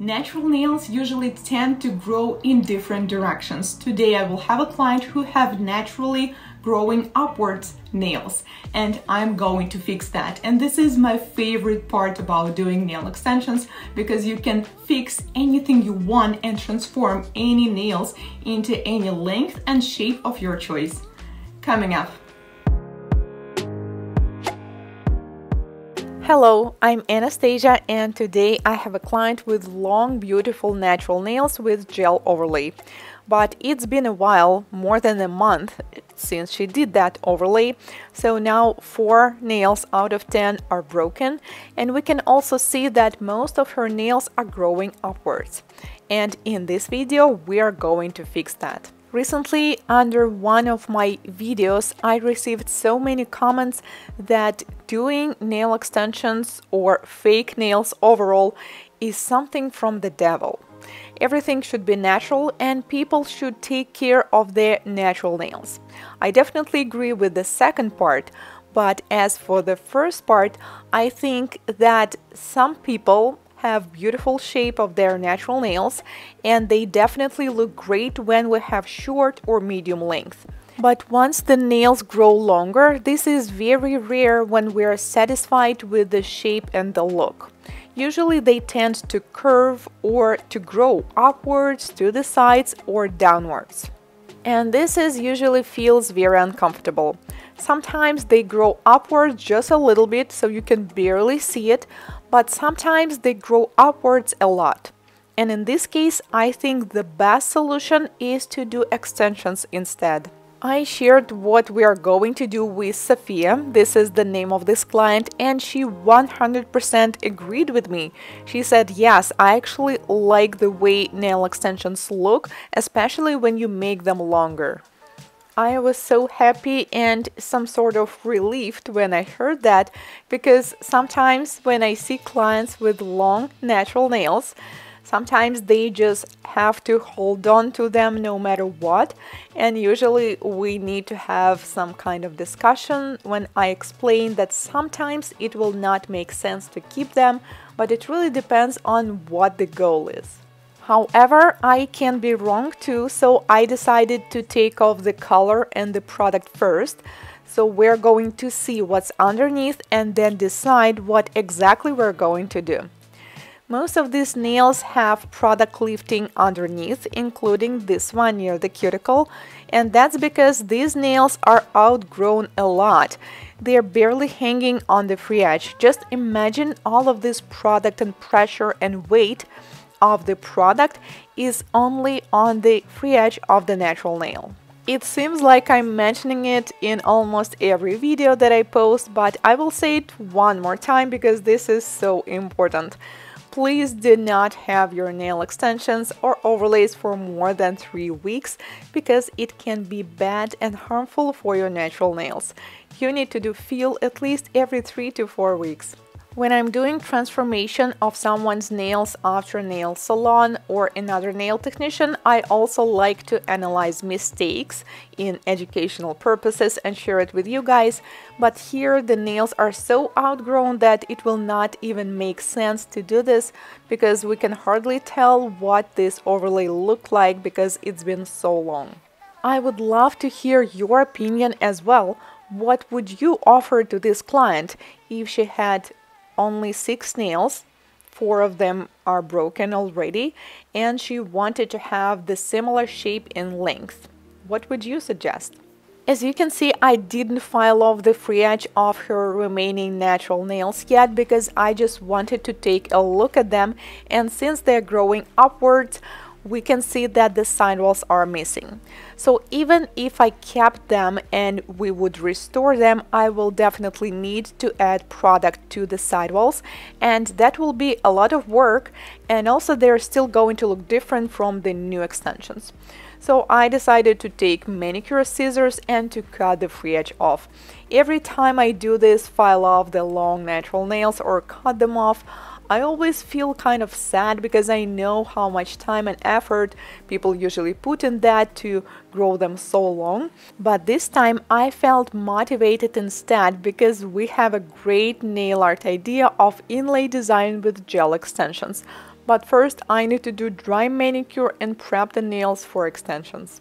Natural nails usually tend to grow in different directions. Today I will have a client who have naturally growing upwards nails, and I'm going to fix that. And this is my favorite part about doing nail extensions, because you can fix anything you want and transform any nails into any length and shape of your choice. Coming up. Hello, I'm Anastasia, and today I have a client with long, beautiful natural nails with gel overlay. But it's been a while, more than a month, since she did that overlay, so now 4 nails out of 10 are broken, and we can also see that most of her nails are growing upwards. And in this video, we are going to fix that. Recently, under one of my videos, I received so many comments that doing nail extensions or fake nails overall is something from the devil. Everything should be natural and people should take care of their natural nails. I definitely agree with the second part, but as for the first part, I think that some people have beautiful shape of their natural nails, and they definitely look great when we have short or medium length. But once the nails grow longer, this is very rare when we are satisfied with the shape and the look. Usually they tend to curve or to grow upwards, to the sides, or downwards. And this usually feels very uncomfortable. Sometimes they grow upwards just a little bit so you can barely see it, but sometimes they grow upwards a lot. And in this case, I think the best solution is to do extensions instead. I shared what we are going to do with Sophia. This is the name of this client, and she 100% agreed with me. She said, yes, I actually like the way nail extensions look, especially when you make them longer. I was so happy and some sort of relieved when I heard that, because sometimes when I see clients with long natural nails, sometimes they just have to hold on to them no matter what, and usually we need to have some kind of discussion when I explain that sometimes it will not make sense to keep them, but it really depends on what the goal is. However, I can be wrong too, so I decided to take off the color and the product first. So we're going to see what's underneath and then decide what exactly we're going to do. Most of these nails have product lifting underneath, including this one near the cuticle, and that's because these nails are outgrown a lot. They're barely hanging on the free edge. Just imagine all of this product and pressure and weight of the product is only on the free edge of the natural nail. It seems like I'm mentioning it in almost every video that I post, but I will say it one more time because this is so important. Please do not have your nail extensions or overlays for more than 3 weeks, because it can be bad and harmful for your natural nails. You need to do feel at least every 3 to 4 weeks. When I'm doing transformation of someone's nails after a nail salon or another nail technician, I also like to analyze mistakes in educational purposes and share it with you guys. But here the nails are so outgrown that it will not even make sense to do this, because we can hardly tell what this overlay looked like because it's been so long. I would love to hear your opinion as well. What would you offer to this client if she had only 6 nails, 4 of them are broken already, and she wanted to have the similar shape and length? What would you suggest? As you can see, I didn't file off the free edge of her remaining natural nails yet, because I just wanted to take a look at them, and since they're growing upwards, we can see that the sidewalls are missing. So even if I kept them and we would restore them, I will definitely need to add product to the sidewalls, and that will be a lot of work, and also they're still going to look different from the new extensions. So I decided to take manicure scissors and to cut the free edge off. Every time I do this, file off the long natural nails or cut them off, I always feel kind of sad, because I know how much time and effort people usually put in that to grow them so long. But this time I felt motivated instead, because we have a great nail art idea of inlay design with gel extensions. But first I need to do dry manicure and prep the nails for extensions.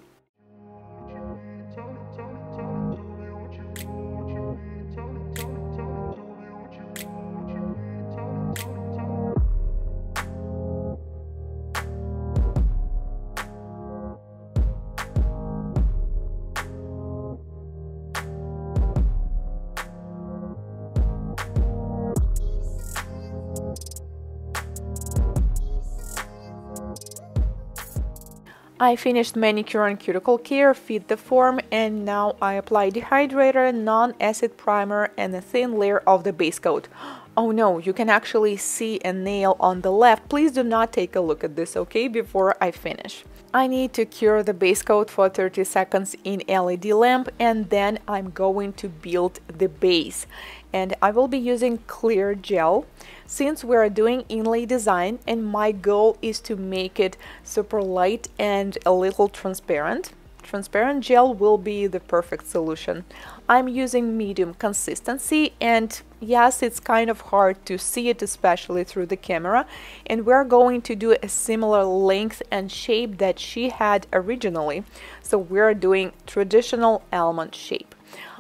I finished manicure and cuticle care, fit the form, and now I apply dehydrator, non-acid primer, and a thin layer of the base coat. Oh no, you can actually see a nail on the left. Please do not take a look at this, okay, before I finish. I need to cure the base coat for 30 seconds in LED lamp, and then I'm going to build the base. And I will be using clear gel since we are doing inlay design, and my goal is to make it super light and a little transparent. Transparent gel will be the perfect solution. I'm using medium consistency, and yes, it's kind of hard to see it, especially through the camera, and we're going to do a similar length and shape that she had originally. So we're doing traditional almond shape.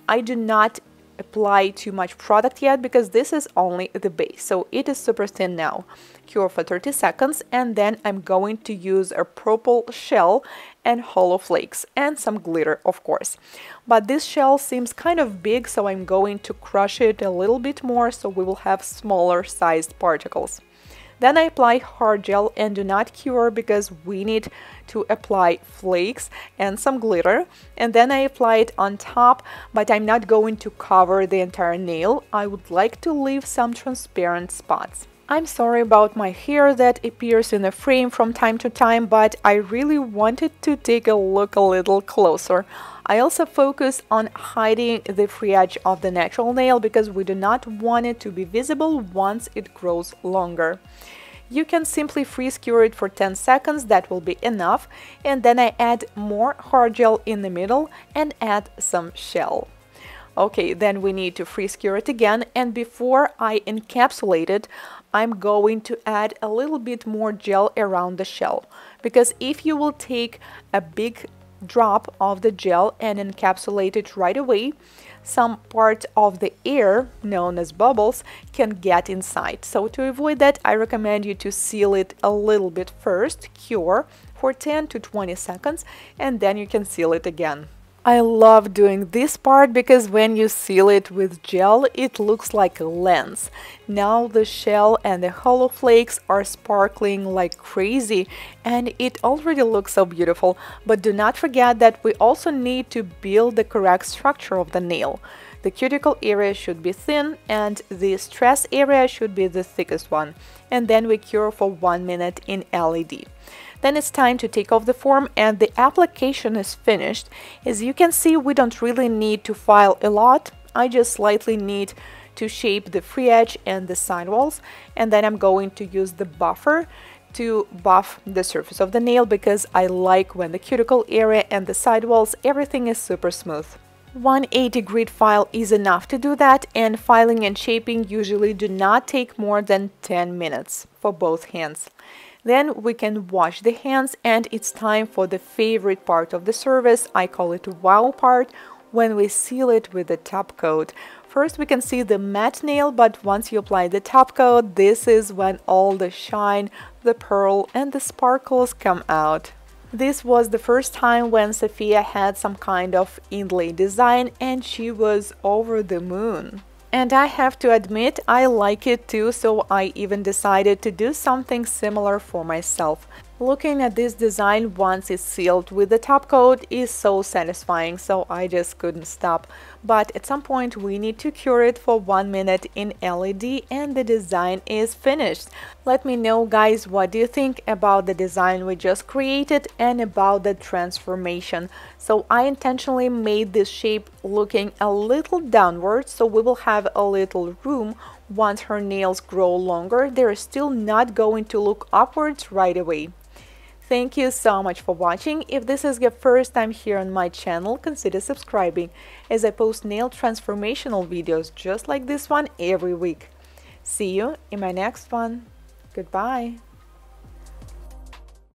I do not apply too much product yet because this is only the base, so it is super thin now. Cure for 30 seconds, and then I'm going to use a purple shell and hollow flakes and some glitter, of course. But this shell seems kind of big, so I'm going to crush it a little bit more so we will have smaller sized particles. Then I apply hard gel and do not cure because we need to apply flakes and some glitter, and then I apply it on top, but I'm not going to cover the entire nail. I would like to leave some transparent spots. I'm sorry about my hair that appears in the frame from time to time, but I really wanted to take a look a little closer. I also focus on hiding the free edge of the natural nail because we do not want it to be visible once it grows longer. You can simply freeze cure it for 10 seconds, that will be enough, and then I add more hard gel in the middle and add some shell. Okay, then we need to freeze cure it again, and before I encapsulate it, I'm going to add a little bit more gel around the shell, because if you will take a big drop of the gel and encapsulate it right away, some part of the air, known as bubbles, can get inside. So to avoid that, I recommend you to seal it a little bit first, cure for 10 to 20 seconds, and then you can seal it again. I love doing this part because when you seal it with gel, it looks like a lens. Now the shell and the hollow flakes are sparkling like crazy, and it already looks so beautiful. But do not forget that we also need to build the correct structure of the nail. The cuticle area should be thin and the stress area should be the thickest one. And then we cure for 1 minute in LED. Then it's time to take off the form and the application is finished. As you can see, we don't really need to file a lot. I just slightly need to shape the free edge and the sidewalls, and then I'm going to use the buffer to buff the surface of the nail because I like when the cuticle area and the sidewalls, everything is super smooth. 180 grit file is enough to do that, and filing and shaping usually do not take more than 10 minutes for both hands. Then we can wash the hands, and it's time for the favorite part of the service. I call it wow part, when we seal it with the top coat. First we can see the matte nail, but once you apply the top coat, this is when all the shine, the pearl and the sparkles come out. This was the first time when Sophia had some kind of inlay design, and she was over the moon. And I have to admit, I like it too, so I even decided to do something similar for myself. Looking at this design once it's sealed with the top coat is so satisfying, so I just couldn't stop. But at some point we need to cure it for 1 minute in LED and the design is finished. Let me know, guys, what do you think about the design we just created and about the transformation. So I intentionally made this shape looking a little downward, so we will have a little room. Once her nails grow longer, they're still not going to look upwards right away. Thank you so much for watching. If this is your first time here on my channel, consider subscribing, as I post nail transformational videos just like this one every week. See you in my next one. Goodbye.